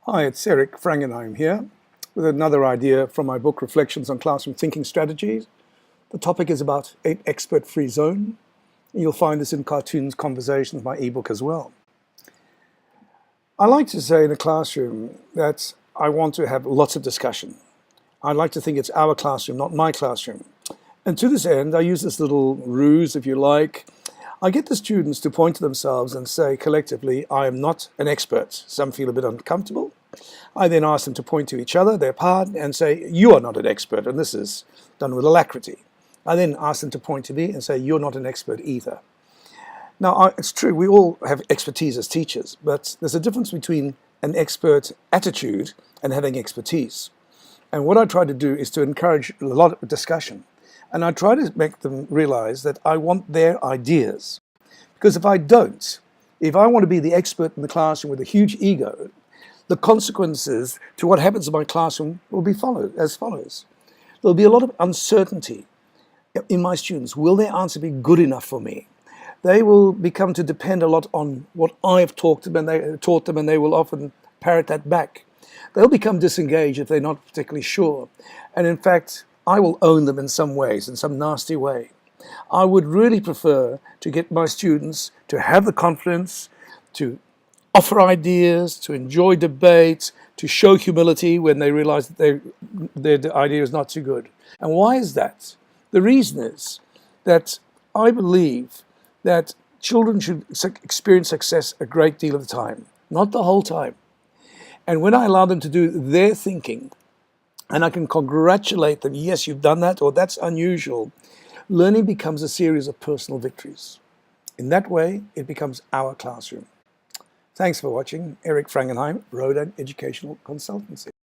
Hi, it's Eric Frangenheim here with another idea from my book, Reflections on Classroom Thinking Strategies. The topic is about an expert-free zone. You'll find this in Cartoons Conversations, my ebook as well. I like to say in a classroom that I want to have lots of discussion. I like to think it's our classroom, not my classroom. And to this end, I use this little ruse, if you like. I get the students to point to themselves and say collectively, I am not an expert. Some feel a bit uncomfortable. I then ask them to point to each other, their part, and say, you are not an expert, and this is done with alacrity. I then ask them to point to me and say, you're not an expert either. Now, it's true, we all have expertise as teachers, but there's a difference between an expert attitude and having expertise. And what I try to do is to encourage a lot of discussion. And I try to make them realize that I want their ideas. Because if I don't, if I want to be the expert in the classroom with a huge ego, the consequences to what happens in my classroom will be as follows. There'll be a lot of uncertainty in my students. Will their answer be good enough for me? They will become to depend a lot on what I've taught them, and they will often parrot that back. They'll become disengaged if they're not particularly sure. And in fact, I will own them in some ways, in some nasty way. I would really prefer to get my students to have the confidence to offer ideas, to enjoy debate, to show humility when they realize that their idea is not too good. And why is that? The reason is that I believe that children should experience success a great deal of the time, not the whole time. And when I allow them to do their thinking, and I can congratulate them, yes, you've done that, or that's unusual, learning becomes a series of personal victories. In that way, it becomes our classroom. Thanks for watching. Eric Frangenheim, Rodan Educational Consultancy.